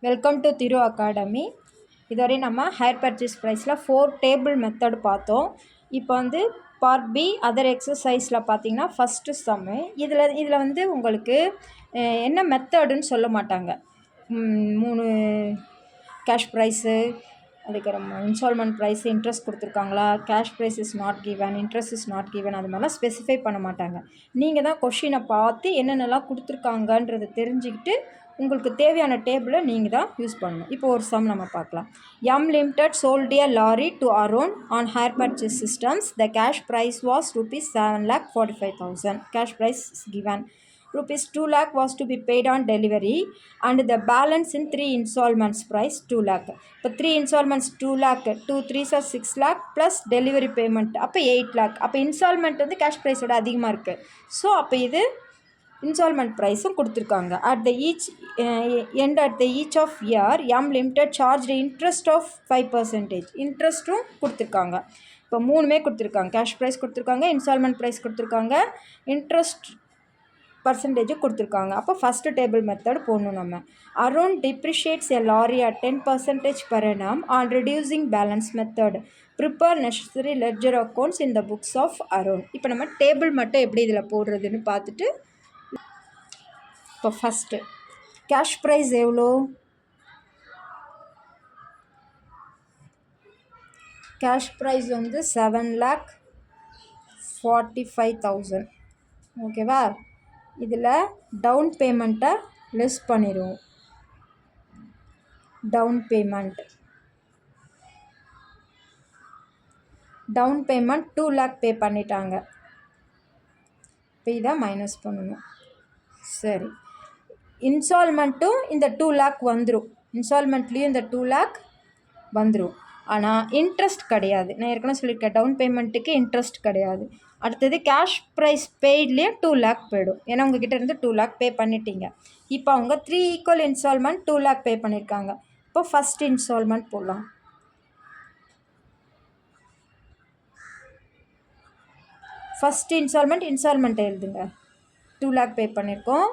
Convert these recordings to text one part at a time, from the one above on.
Welcome to Thiru academy. இதுவரை நம்ம higher purchase ப்ரைஸில் 4 டேபிள் மெத்தட் பார்த்தோம். இப்போ வந்து பார்ட் பி அதர் எக்ஸசைஸில் பார்த்தீங்கன்னா ஃபஸ்ட்டு சம்மு. இதில் வந்து உங்களுக்கு என்ன மெத்தடுன்னு சொல்ல மாட்டாங்க. 3 கேஷ் ப்ரைஸு, அதுக்கப்புறம் இன்ஸ்டால்மெண்ட் ப்ரைஸ், இன்ட்ரெஸ்ட் கொடுத்துருக்காங்களா, cash price is not given, interest is not given, அது மாதிரிலாம் ஸ்பெசிஃபை பண்ண மாட்டாங்க. நீங்கள் தான் கொஷினை பார்த்து என்னென்னலாம் கொடுத்துருக்காங்கன்றதை தெரிஞ்சுக்கிட்டு உங்களுக்கு தேவையான டேபிளை நீங்கள் தான் யூஸ் பண்ணணும். இப்போ ஒரு சம் நம்ம பார்க்கலாம். M Limited sold a lorry to Arun on hire purchase systems. The cash price was rupees 7,45,000. Cash price is given. Rupees 2 lakh was to be paid on delivery and the balance in 3 installments price 2 lakh. இப்போ 3 installments 2 lakh, 2 3s are 6 lakh plus delivery payment அப்போ 8 lakh. அப்போ instalment வந்து cash ப்ரைஸோட அதிகமாக இருக்குது. So அப்போ இது installment ப்ரைஸும் கொடுத்துருக்காங்க. At the each of year M Limited charge interest of 5%. இன்ட்ரெஸ்ட்டும் கொடுத்துருக்காங்க. இப்போ 3மே கொடுத்துருக்காங்க. கேஷ் ப்ரைஸ் கொடுத்துருக்காங்க, இன்ஸ்டால்மெண்ட் ப்ரைஸ் கொடுத்துருக்காங்க, இன்ட்ரெஸ்ட் பர்சன்டேஜும் கொடுத்துருக்காங்க. அப்போ ஃபஸ்ட்டு டேபிள் மெத்தட் போடணும் நம்ம. Arun depreciates a lorry at 10% per annum on reducing balance method. Prepare necessary ledger accounts in the books of Arun. இப்போ நம்ம டேபிள் மட்டும் எப்படி இதில் போடுறதுன்னு பார்த்துட்டு, இப்போ ஃபஸ்ட்டு கேஷ் ப்ரைஸ் எவ்வளோ? கேஷ் ப்ரைஸ் வந்து 7,45,000. ஓகேவா? இதில் டவுன் பேமெண்ட்டை லெஸ் பண்ணிடுவோம். டவுன் பேமெண்ட் 2 lakh பே பண்ணிட்டாங்க. இப்போ இதை மைனஸ் பண்ணணும். சரி, இன்ஸ்டால்மெண்ட்டும் இந்த 2 lakh வந்துடும். இன்ஸ்டால்மெண்ட்லேயும் இந்த 2 lakh வந்துடும். ஆனால் இன்ட்ரெஸ்ட் கிடையாது. நான் ஏற்கனவே சொல்லியிருக்கேன், டவுன் பேமெண்ட்டுக்கு இன்ட்ரெஸ்ட் கிடையாது. அடுத்தது கேஷ் ப்ரைஸ் பெய்ட்லேயே 2 lakh போயிடும். ஏன்னா உங்ககிட்ட இருந்து 2 lakh பே பண்ணிட்டீங்க. இப்போ அவங்க 3 ஈக்குவல் இன்ஸ்டால்மெண்ட் 2 lakh பே பண்ணியிருக்காங்க. இப்போ ஃபஸ்ட் இன்ஸ்டால்மெண்ட் போடலாம். ஃபஸ்ட் இன்ஸ்டால்மெண்ட் எழுதுங்க. 2 lakh பே பண்ணியிருக்கோம்.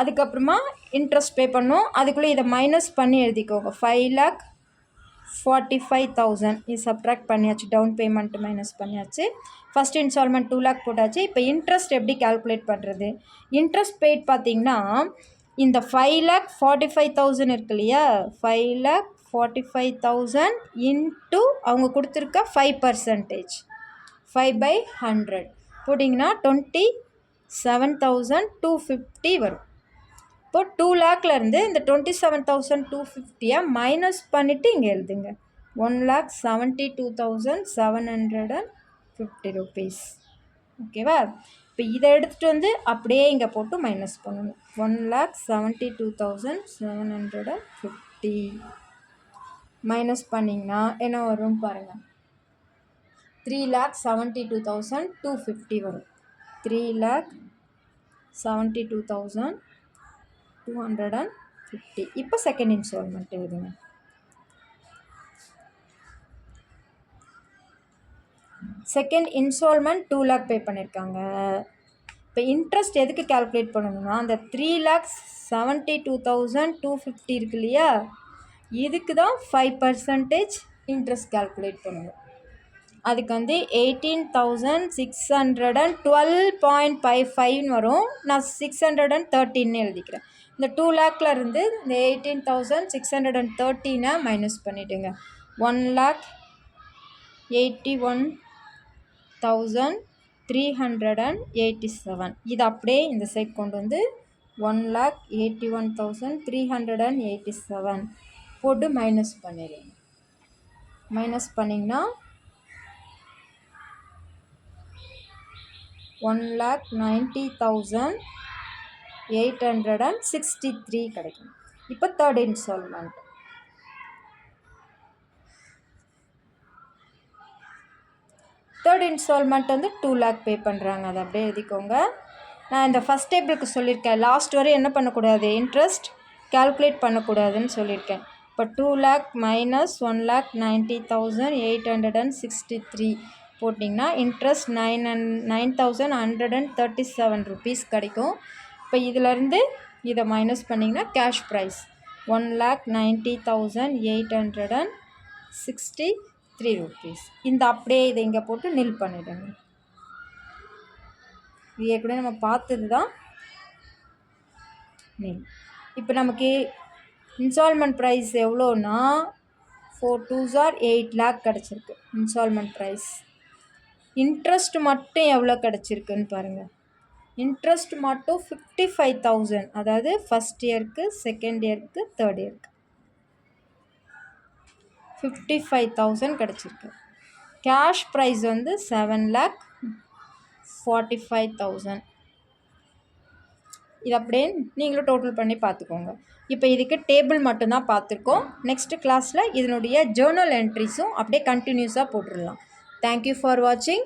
அதுக்கப்புறமா இன்ட்ரெஸ்ட் பே பண்ணோம். அதுக்குள்ளே இதை மைனஸ் பண்ணி எழுதிக்கோங்க. 5,45,000 இது சப்ட்ராக்ட் பண்ணியாச்சு. டவுன் பேமெண்ட் மைனஸ் பண்ணியாச்சு. ஃபஸ்ட் இன்ஸ்டால்மெண்ட் 2 lakh போட்டாச்சு. இப்போ இன்ட்ரெஸ்ட் எப்படி கால்குலேட் பண்ணுறது? இன்ட்ரெஸ்ட் பெய்ட் பார்த்திங்கன்னா இந்த 5,45,000 இருக்கு இல்லையா, 5,45,000 இன்ட்டு அவங்க கொடுத்துருக்க 5%, 5/100 போட்டிங்கன்னா 27,250 வரும். இப்போ 2 lakhலேருந்து இந்த 27,250 மைனஸ் பண்ணிவிட்டு இங்கே எழுதுங்க. 1,72,750 rupees. ஓகேவா? இப்போ இதை எடுத்துகிட்டு வந்து அப்படியே இங்கே போட்டு மைனஸ் பண்ணணும். 1,72,750 மைனஸ் பண்ணிங்கன்னா என்ன வரும் பாருங்கள். 3,72,250 வரும். 3,72,250. இப்போ செகண்ட் இன்ஸ்டால்மெண்ட் எழுதுங்க. செகண்ட் இன்ஸ்டால்மெண்ட் 2 lakh பே பண்ணியிருக்காங்க. இப்போ இன்ட்ரெஸ்ட் எதுக்கு கால்குலேட் பண்ணணும்னா, அந்த 3,72,250 இருக்கு இல்லையா, இதுக்கு தான் 5% இன்ட்ரெஸ்ட் கால்குலேட் பண்ணணும். அதுக்கு வந்து 18,612.55 வரும். நான் 613 எழுதிக்கிறேன். இந்த 2 lakhலேருந்து இந்த 18,613 மைனஸ் பண்ணிவிடுங்க. 1,81,387. இது அப்படியே இந்த சைட் கொண்டு வந்து 1,81,387 போட்டு மைனஸ் பண்ணிடுங்க. மைனஸ் பண்ணிங்கன்னா 1,90,863 கிடைக்கும். இப்போ தேர்ட் இன்ஸ்டால்மெண்ட். தேர்ட் இன்ஸ்டால்மெண்ட் வந்து 2 lakh பே பண்ணுறாங்க. அதை அப்படியே எழுதிக்கோங்க. நான் இந்த ஃபஸ்ட் டேபிளுக்கு சொல்லியிருக்கேன், லாஸ்ட் வரை என்ன பண்ணக்கூடாது, இன்ட்ரெஸ்ட் கால்குலேட் பண்ணக்கூடாதுன்னு சொல்லியிருக்கேன். இப்போ 2 lakh மைனஸ் 1,90,863 போட்டிங்கன்னா இன்ட்ரெஸ்ட் 9,137 rupees கிடைக்கும். இப்போ இதிலேருந்து இதை மைனஸ் பண்ணிங்கன்னா கேஷ் ப்ரைஸ் 1,90,863 rupees. இந்த அப்படியே இதை இங்கே போட்டு நில் பண்ணிவிடுங்க. இது ஏற்கனவே நம்ம பார்த்தது தான் நில். இப்போ நமக்கு இன்ஸ்டால்மெண்ட் ப்ரைஸ் எவ்வளோன்னா 4 2s are 8 lakh கிடச்சிருக்கு இன்ஸ்டால்மெண்ட் ப்ரைஸ். இன்ட்ரெஸ்ட் மட்டும் எவ்வளோ கிடச்சிருக்குன்னு பாருங்கள். இன்ட்ரெஸ்ட் மட்டும் 55,000, அதாவது ஃபஸ்ட் இயருக்கு, செகண்ட் இயருக்கு, தேர்ட் இயருக்கு 55,000 கிடச்சிருக்கு. கேஷ் ப்ரைஸ் வந்து 7,45,000. இது அப்படியே நீங்களும் டோட்டல் பண்ணி பார்த்துக்கோங்க. இப்போ இதுக்கு டேபிள் மட்டும்தான் பார்த்துருக்கோம். நெக்ஸ்ட்டு கிளாஸில் இதனுடைய ஜேர்னல் என்ட்ரிஸும் அப்படியே கண்டினியூஸாக போட்டுடலாம். தேங்க்யூ ஃபார் வாட்சிங்.